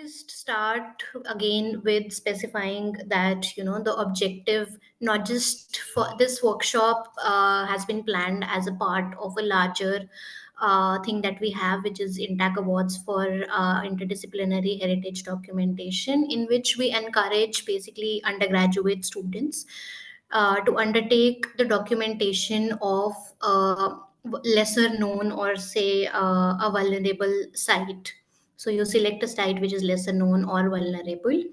just start again with specifying that the objective, not just for this workshop, has been planned as a part of a larger thing that we have, which is INTACH Awards for interdisciplinary heritage documentation, in which we encourage basically undergraduate students to undertake the documentation of lesser known, or say a vulnerable site. So you select a site which is lesser known or vulnerable,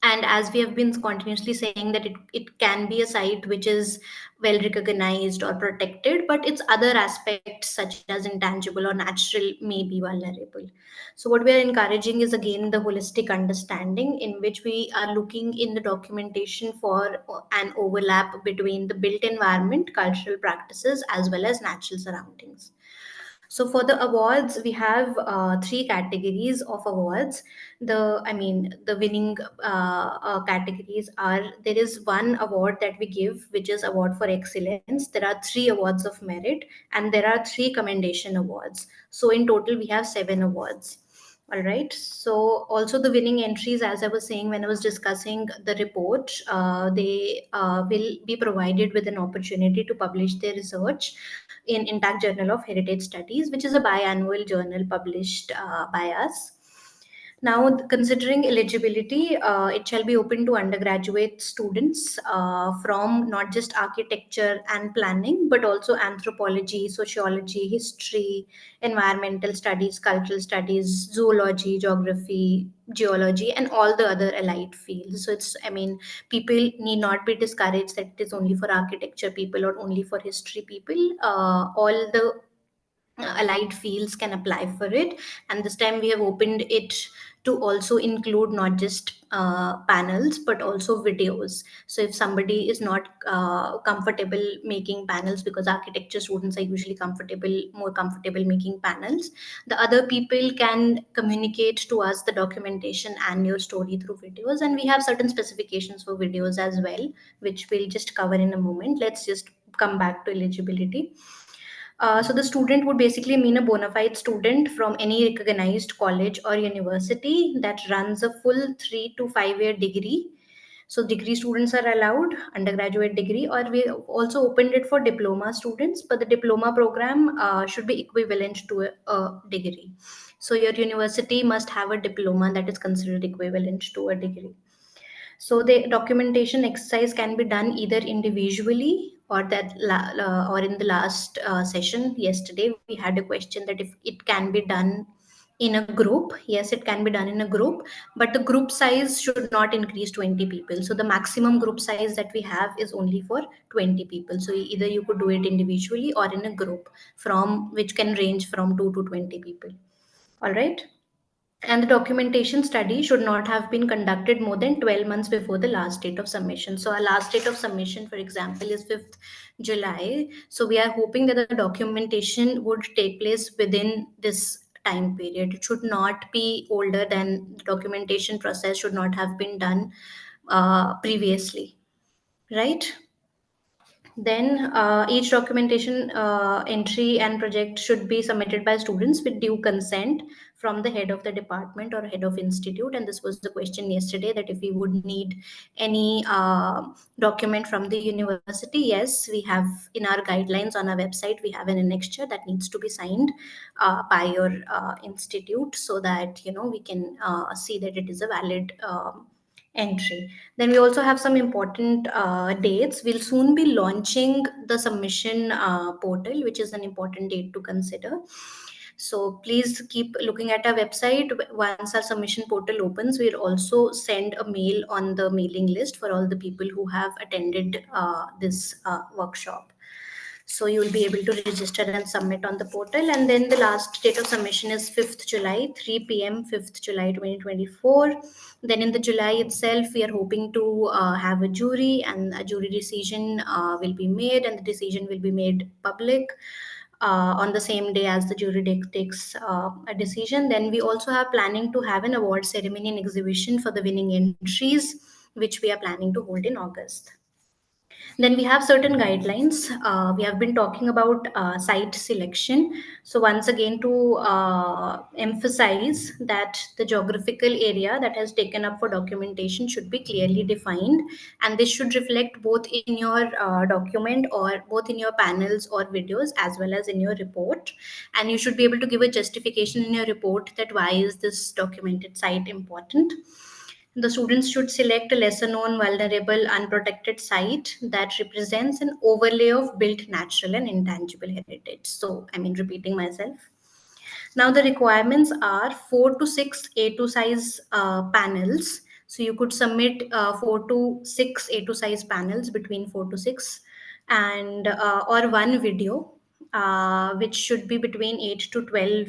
and as we have been continuously saying that it can be a site which is well recognized or protected, but its other aspects such as intangible or natural may be vulnerable. So what we are encouraging is again the holistic understanding, in which we are looking in the documentation for an overlap between the built environment, cultural practices, as well as natural surroundings. So for the awards, we have three categories of awards. The winning categories are, there is one award that we give, which is award for excellence. There are three awards of merit, and there are three commendation awards. So in total, we have seven awards. All right. So also the winning entries, as I was saying when I was discussing the report, they will be provided with an opportunity to publish their research in INTACH Journal of Heritage Studies, which is a biannual journal published by us. Now, considering eligibility, it shall be open to undergraduate students from not just architecture and planning, but also anthropology, sociology, history, environmental studies, cultural studies, zoology, geography, geology, and all the other allied fields. So people need not be discouraged that it is only for architecture people or only for history people. All the allied fields can apply for it, and this time we have opened it to also include not just panels but also videos. So if somebody is not comfortable making panels, because architecture students are usually more comfortable making panels, the other people can communicate to us the documentation and your story through videos, and we have certain specifications for videos as well, which we'll just cover in a moment. Let's just come back to eligibility. So the student would basically mean a bona fide student from any recognized college or university that runs a full 3 to 5 year degree. So degree students are allowed, undergraduate degree, or we also opened it for diploma students, but the diploma program should be equivalent to a degree. So your university must have a diploma that is considered equivalent to a degree. So the documentation exercise can be done either individually or in the last session yesterday we had a question that if it can be done in a group. Yes, it can be done in a group, but the group size should not increase 20 people. So the maximum group size that we have is only for 20 people. So either you could do it individually or in a group, from which can range from 2 to 20 people. All right. And the documentation study should not have been conducted more than 12 months before the last date of submission. So our last date of submission, for example, is 5th July. So we are hoping that the documentation would take place within this time period. It should not be older than, the documentation process should not have been done previously, right? Then each documentation entry and project should be submitted by students with due consent from the head of the department or head of institute. And this was the question yesterday, that if we would need any document from the university. Yes, we have in our guidelines on our website, we have an annexure that needs to be signed by your institute, so that we can see that it is a valid entry. Then we also have some important dates. We'll soon be launching the submission portal, which is an important date to consider. So please keep looking at our website. Once our submission portal opens, we'll also send a mail on the mailing list for all the people who have attended this workshop. So you will be able to register and submit on the portal. And then the last date of submission is 5th July, 3 p.m., 5th July 2024. Then in the July itself, we are hoping to have a jury, and a jury decision will be made, and the decision will be made public on the same day as the jury takes a decision. Then we also have planning to have an award ceremony and exhibition for the winning entries, which we are planning to hold in August. Then we have certain guidelines. We have been talking about site selection. So once again, to emphasize that the geographical area that has taken up for documentation should be clearly defined, and this should reflect both in your document or both in your panels or videos as well as in your report. And you should be able to give a justification in your report that why is this documented site important. The students should select a lesser known, vulnerable, unprotected site that represents an overlay of built natural and intangible heritage. So, I mean, repeating myself. Now, the requirements are 4 to 6 A2 size panels. So, you could submit 4 to 6 A2 size panels between 4 to 6, and or one video, which should be between 8 to 12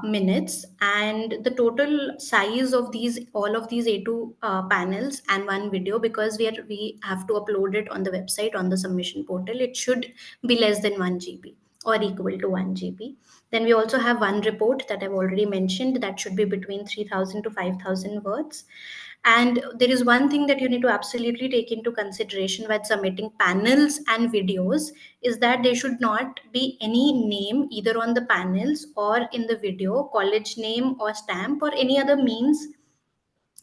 minutes, and the total size of these all of these A2 panels and one video, because we have to upload it on the website on the submission portal, it should be less than 1 GB or equal to 1 GB. Then we also have one report that I've already mentioned that should be between 3,000 to 5,000 words. And there is one thing that you need to absolutely take into consideration when submitting panels and videos, is that there should not be any name either on the panels or in the video, college name or stamp or any other means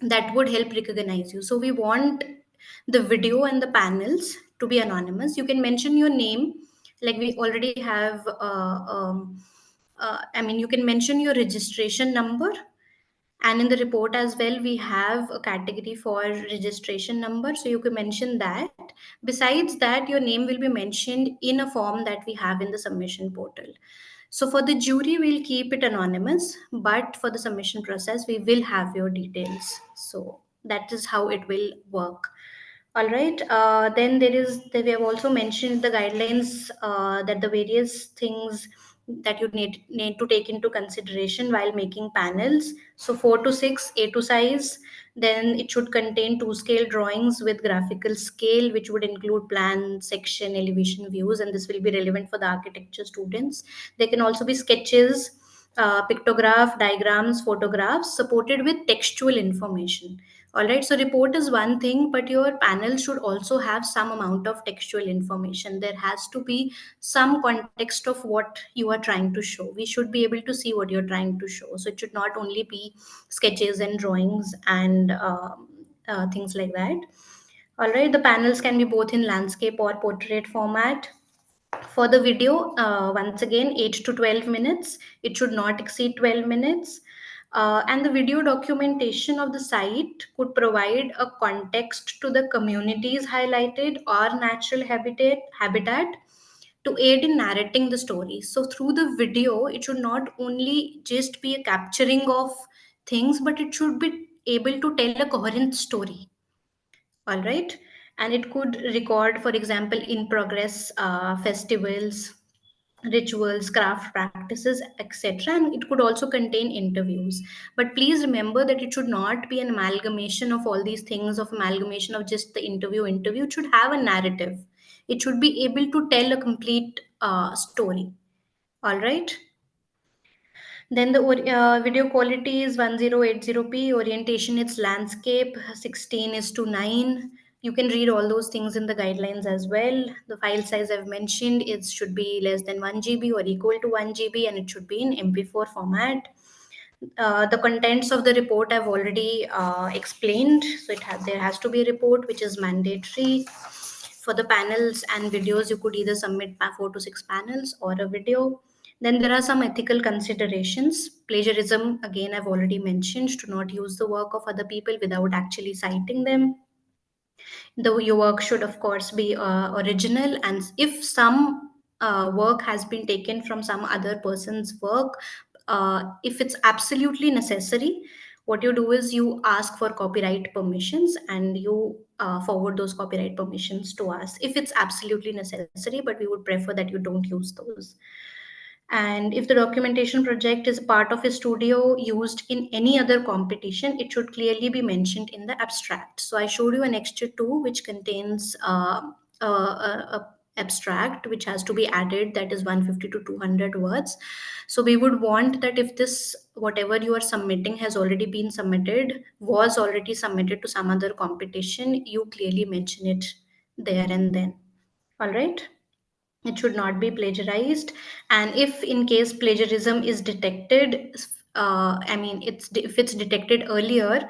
that would help recognize you. So we want the video and the panels to be anonymous. You can mention your name, like we already have. I mean, you can mention your registration number, and in the report as well, we have a category for registration number. So you can mention that. Besides that, your name will be mentioned in a form that we have in the submission portal. So for the jury, we'll keep it anonymous, but for the submission process, we will have your details. So that is how it will work. All right. Then we have also mentioned the guidelines, that the various things that you need to take into consideration while making panels. So 4 to 6 A2 size. Then it should contain two scale drawings with graphical scale, which would include plan, section, elevation views, and this will be relevant for the architecture students. There can also be sketches, pictograph, diagrams, photographs supported with textual information. All right, so report is one thing, but your panel should also have some amount of textual information. There has to be some context of what you are trying to show. We should be able to see what you're trying to show. So it should not only be sketches and drawings and things like that. All right, the panels can be both in landscape or portrait format. For the video, once again, 8 to 12 minutes. It should not exceed 12 minutes. And the video documentation of the site could provide a context to the communities highlighted or natural habitat to aid in narrating the story. So through the video, it should not only just be a capturing of things, but it should be able to tell a coherent story. All right. And it could record, for example, in progress festivals, rituals, craft practices, etc. And it could also contain interviews. But please remember that it should not be an amalgamation of all these things, of amalgamation of just the interview. It should have a narrative. It should be able to tell a complete story. All right. Then the video quality is 1080p, orientation it's landscape, 16 is to 9. You can read all those things in the guidelines as well. The file size I've mentioned, it should be less than 1 GB or equal to 1 GB, and it should be in MP4 format. The contents of the report I've already explained. So there has to be a report which is mandatory. For the panels and videos, you could either submit 4 to 6 panels or a video. Then there are some ethical considerations. Plagiarism, again, I've already mentioned, to not use the work of other people without actually citing them. Your work should, of course, be original, and if some work has been taken from some other person's work, if it's absolutely necessary, what you do is you ask for copyright permissions and you forward those copyright permissions to us if it's absolutely necessary, but we would prefer that you don't use those. And if the documentation project is part of a studio used in any other competition, it should clearly be mentioned in the abstract. So I showed you an extra two which contains a abstract which has to be added, that is 150 to 200 words. So we would want that if this whatever you are submitting has already been submitted, was already submitted to some other competition, you clearly mention it there and then. All right. It should not be plagiarized, and if in case plagiarism is detected, I mean if it's detected earlier,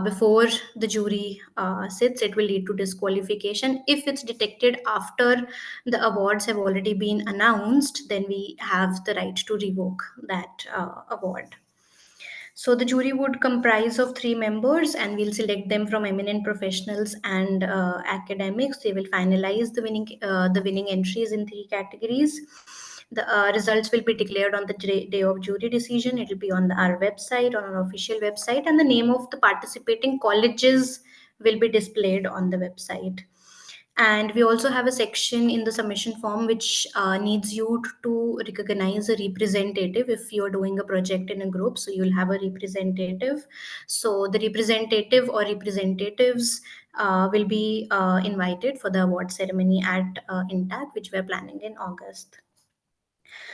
before the jury sits, it will lead to disqualification. If it's detected after the awards have already been announced, then we have the right to revoke that award. So the jury would comprise of three members, and we'll select them from eminent professionals and academics. They will finalize the winning entries in three categories. The results will be declared on the day of jury decision. It will be on our website, on our official website, and the name of the participating colleges will be displayed on the website. And we also have a section in the submission form which needs you to recognize a representative if you're doing a project in a group. So you'll have a representative. So the representative or representatives will be invited for the award ceremony at INTACH, which we're planning in August.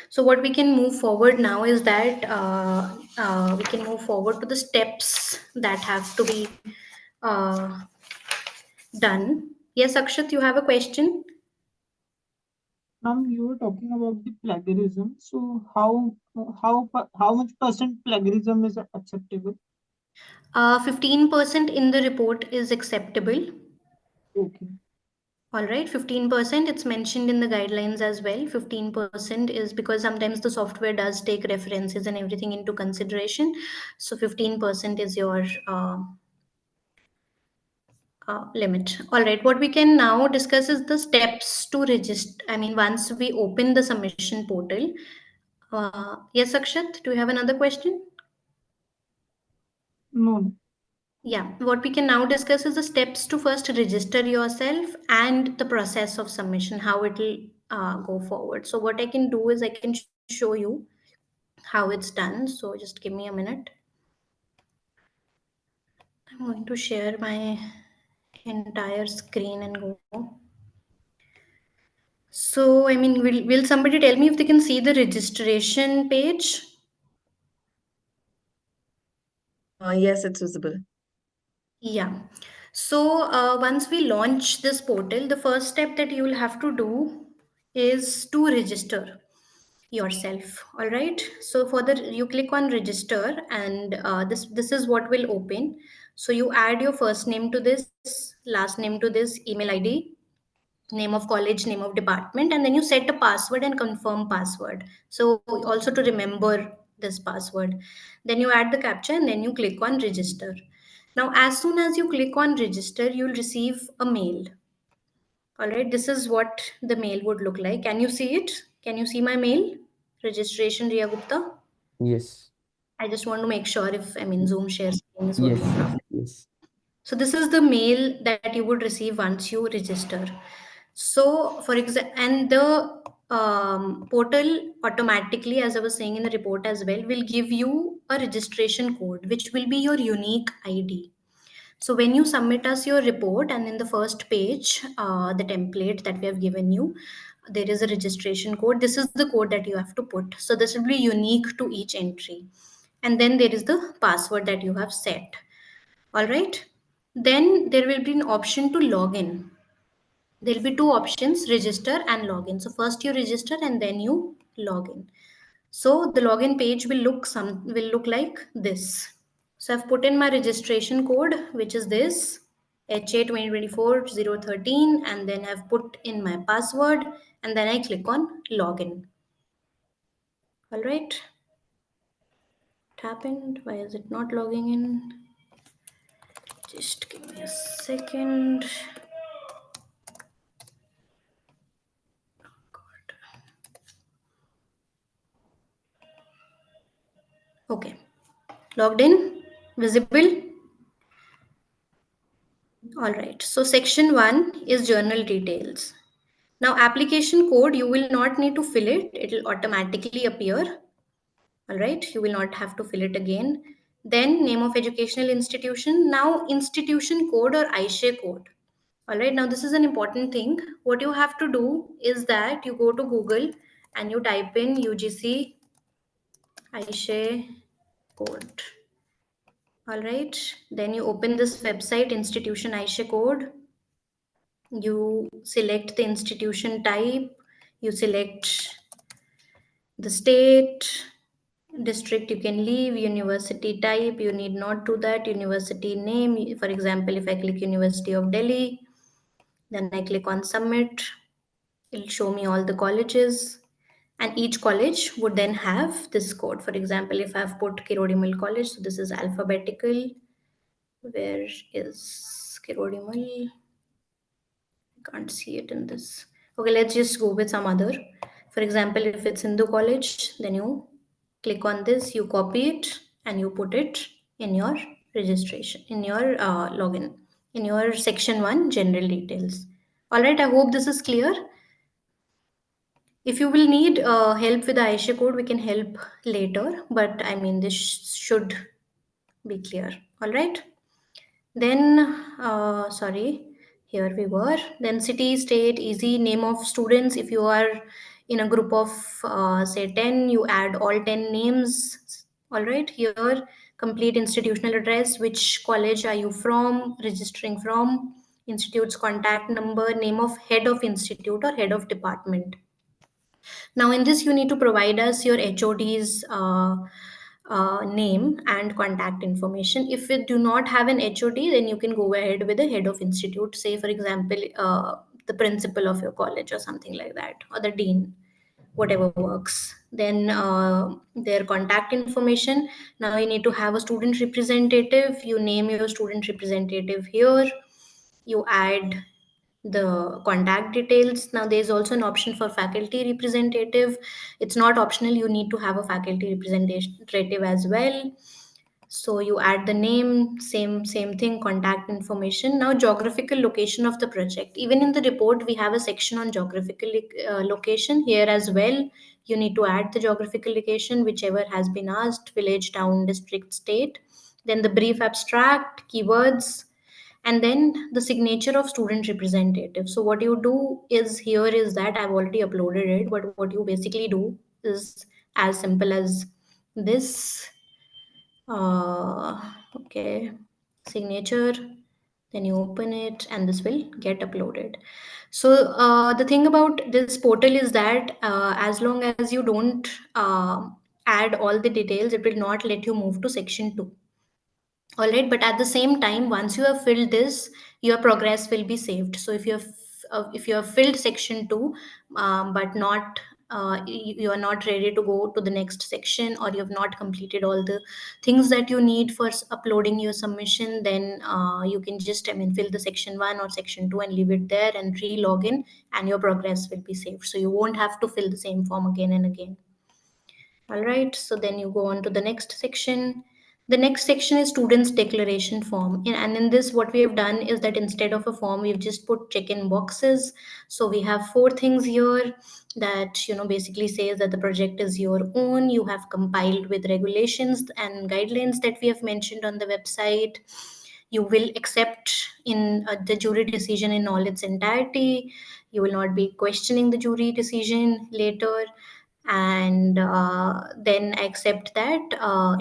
So what we can move forward now is that we can move forward to the steps that have to be uh, done. Yes, Akshat, you have a question? You were talking about the plagiarism. So how much percent plagiarism is acceptable? 15% in the report is acceptable. Okay. All right, 15%. It's mentioned in the guidelines as well. 15% is because sometimes the software does take references and everything into consideration. So 15% is your limit. All right, what we can now discuss is the steps to register. I mean, once we open the submission portal. Yes, Akshat, do you have another question? No. Yeah, what we can now discuss is the steps to first register yourself and the process of submission, how it will go forward. So, what I can do is I can show you how it's done. So, just give me a minute. I'm going to share my entire screen and go. So, I mean, will somebody tell me if they can see the registration page? Yes, it's visible. Yeah. So once we launch this portal, the first step that you will have to do is to register yourself. All right. So for the you click on register, and this is what will open. So you add your first name to this, last name to this, email ID, name of college, name of department, and then you set a password and confirm password. So also to remember this password, then you add the captcha and then you click on register. Now as soon as you click on register, you'll receive a mail. All right, this is what the mail would look like. Can you see it? Can you see my mail? Registration, Riya Gupta. Yes. I just want to make sure if, I mean, Zoom share screen is Yes. working properly. Yes. So this is the mail that you would receive once you register. So for example, and the portal automatically, as I was saying in the report as well, will give you a registration code, which will be your unique ID. So when you submit us your report, and in the first page, the template that we have given you, there is a registration code. This is the code that you have to put. So this will be unique to each entry. And then there is the password that you have set. All right. Then there will be an option to log in. There'll be two options, register and login. So first you register and then you log in. So the login page will look like this. So I've put in my registration code, which is this HA 2024-013, and then I've put in my password, and then I click on login. All right. What happened? Why is it not logging in? Just give me a second. Okay. Logged in? Visible? All right. So section 1 is journal details. Now application code, you will not need to fill it. It will automatically appear. All right. You will not have to fill it again. Then name of educational institution. Now institution code or ISHA code. All right. Now this is an important thing. What you have to do is that you go to Google and you type in UGC ISHA code. All right. Then you open this website, institution ISHA code. You select the institution type, you select the state, district you can leave, university type, you need not do that, university name, for example, if I click University of Delhi, then I click on submit, it'll show me all the colleges, and each college would then have this code. For example, if I've put Kirodimal College, so this is alphabetical. Where is Kirodimal? I can't see it in this. Okay, let's just go with some other. For example, if it's Hindu College, then you click on this, you copy it, and you put it in your registration, in your login, in your section 1 general details. All right, I hope this is clear. If you will need help with the Aisha code, we can help later, but I mean, this should be clear. All right. Then, sorry, here we were. Then city, state, easy, name of students. If you are in a group of, say, 10, you add all 10 names. All right, here, complete institutional address, which college are you from, registering from, institute's contact number, name of head of institute or head of department. Now, in this, you need to provide us your HOD's name and contact information. If you do not have an HOD, then you can go ahead with the head of institute, say, for example, the principal of your college or something like that, or the dean, whatever works. Then their contact information. Now, you need to have a student representative. You name your student representative here. You add the contact details. Now there's also an option for faculty representative. It's not optional, you need to have a faculty representative as well. So you add the name, same thing, contact information. Now geographical location of the project, even in the report we have a section on geographical location. Here as well, you need to add the geographical location whichever has been asked, village, town, district, state. Then the brief abstract, keywords, and then the signature of student representative. So what you do is, here is that I've already uploaded it, but what you basically do is as simple as this. Okay, signature, then you open it and this will get uploaded. So the thing about this portal is that as long as you don't add all the details, it will not let you move to section 2. All right, but at the same time, once you have filled this, your progress will be saved. So if you have filled section 2, but not you are not ready to go to the next section, or you have not completed all the things that you need for uploading your submission, then you can just, I mean, fill the section 1 or section 2 and leave it there and re-log in, and your progress will be saved. So you won't have to fill the same form again and again. All right, so then you go on to the next section. The next section is students declaration form. And in this, what we have done is that instead of a form, we've just put check-in boxes. So we have 4 things here that, basically says that the project is your own. You have compiled with regulations and guidelines that we have mentioned on the website. You will accept in the jury decision in all its entirety. You will not be questioning the jury decision later. And then accept that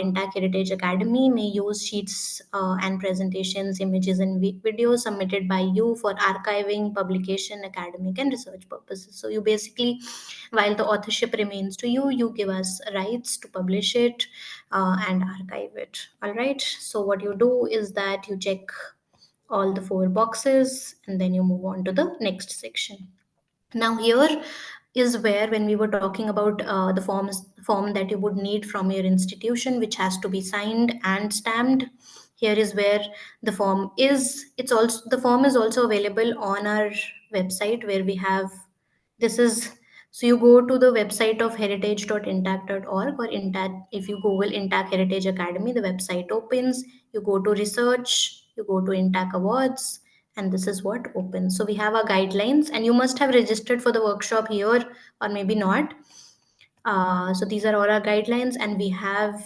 INTACH Heritage Academy may use sheets and presentations, images, and videos submitted by you for archiving, publication, academic, and research purposes. So you basically, while the authorship remains to you, you give us rights to publish it and archive it. All right. So what you do is that you check all the 4 boxes and then you move on to the next section. Now here is where, when we were talking about the form that you would need from your institution, which has to be signed and stamped, here is where the form is. It's also, the form is also available on our website, where we have, this is, so you go to the website of heritage.intact.org, or Intact. If you Google Intact Heritage Academy, the website opens. You go to research, you go to Intact Awards, and this is what opens. So we have our guidelines, and you must have registered for the workshop here, or maybe not. So these are all our guidelines, and we have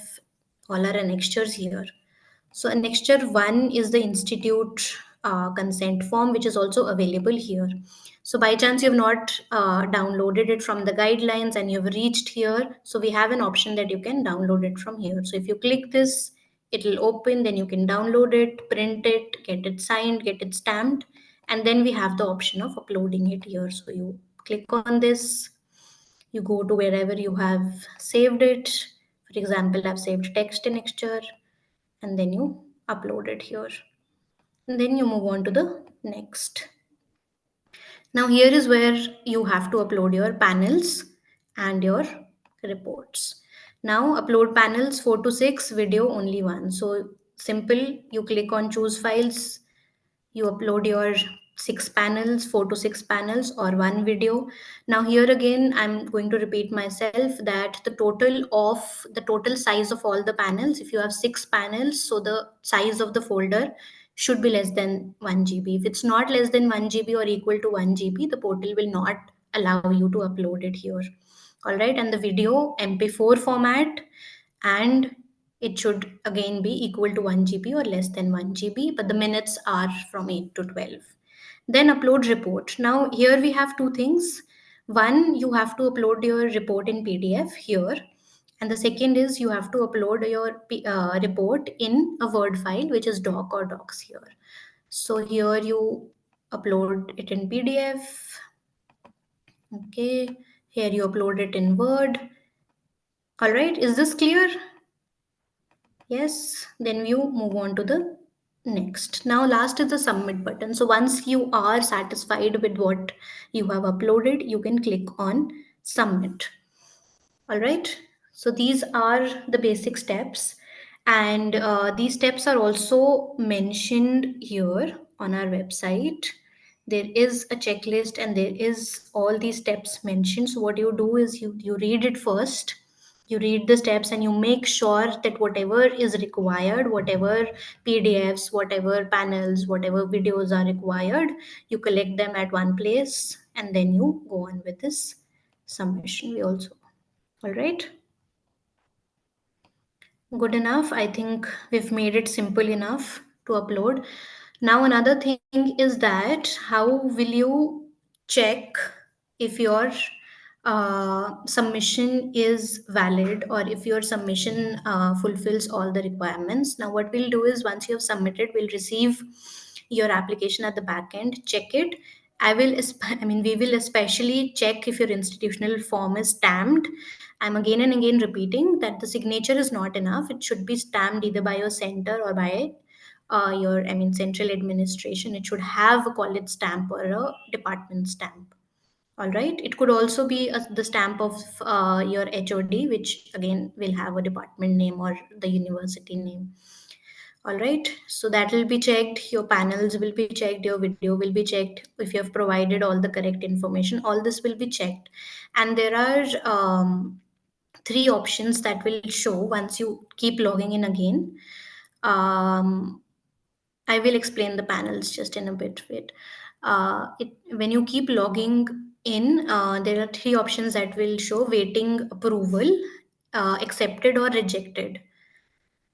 all our annexures here. So annexure 1 is the institute consent form, which is also available here. So by chance you have not downloaded it from the guidelines and you have reached here, so we have an option that you can download it from here. So if you click this, it will open, then you can download it, print it, get it signed, get it stamped, And then we have the option of uploading it here. So you click on this, you go to wherever you have saved it. For example, I've saved text in Exture, and then you upload it here. And then you move on to the next. Now here is where you have to upload your panels and your reports. Now upload panels 4 to 6, video only 1. So simple, you click on choose files, you upload your 6 panels, 4 to 6 panels, or 1 video. Now here again I'm going to repeat myself that the total size of all the panels, if you have 6 panels, so the size of the folder should be less than 1 GB. If it's not less than 1 GB or equal to 1 GB, the portal will not allow you to upload it here. All right, and the video MP4 format, and it should again be equal to 1 GB or less than 1 GB, but the minutes are from 8 to 12. Then upload report. Now here we have two things. One, you have to upload your report in PDF here, and the second is you have to upload your report in a Word file, which is doc or docs here. So here you upload it in PDF. Okay, here you upload it in Word. All right, is this clear? Yes, then you move on to the next. Now, last is the submit button. So, once you are satisfied with what you have uploaded, you can click on submit. All right. So, these are the basic steps, and these steps are also mentioned here on our website. There is a checklist and there is all these steps mentioned. So, what you do is you read it first, you read the steps, and you make sure that whatever is required, whatever PDFs, whatever panels, whatever videos are required, you collect them at one place, and then you go on with this submission. We also, all right, good enough. I think we've made it simple enough to upload. Now another thing is that how will you check if your submission is valid, or if your submission fulfills all the requirements. Now what we'll do is, once you have submitted, we'll receive your application at the back end, check it. We will especially check if your institutional form is stamped. I'm again and again repeating that the signature is not enough. It should be stamped either by your center or by central administration. It should have a college stamp or a department stamp. All right. It could also be the stamp of your HOD, which again will have a department name or the university name. All right. So that will be checked. Your panels will be checked. Your video will be checked. If you have provided all the correct information, all this will be checked. And there are 3 options that will show once you keep logging in again. I will explain the panels just in a bit. Wait. When you keep logging in, there are 3 options that will show: waiting approval, accepted, or rejected.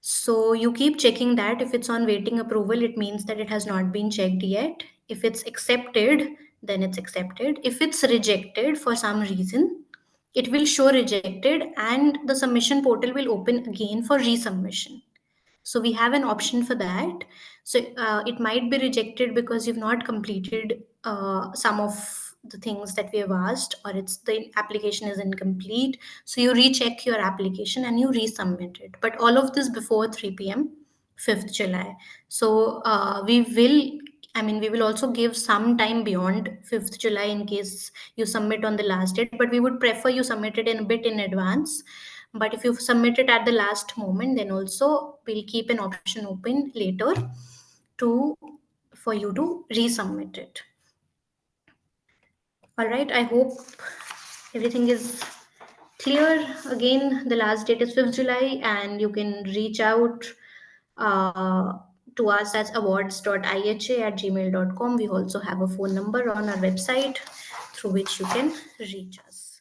So you keep checking that. If it's on waiting approval, it means that it has not been checked yet. If it's accepted, then it's accepted. If it's rejected for some reason, it will show rejected, and the submission portal will open again for resubmission. So we have an option for that. So it might be rejected because you've not completed some of the things that we have asked, or it's the application is incomplete. So you recheck your application and you resubmit it. But all of this before 3 p.m. 5th July. So we will also give some time beyond 5th July in case you submit on the last date, but we would prefer you submit it in a bit in advance. But if you submit it at the last moment, then also we'll keep an option open later to for you to resubmit it. All right, I hope everything is clear. Again, the last date is 5th July, and you can reach out uh, to us as awards.iha@gmail.com. We also have a phone number on our website through which you can reach us.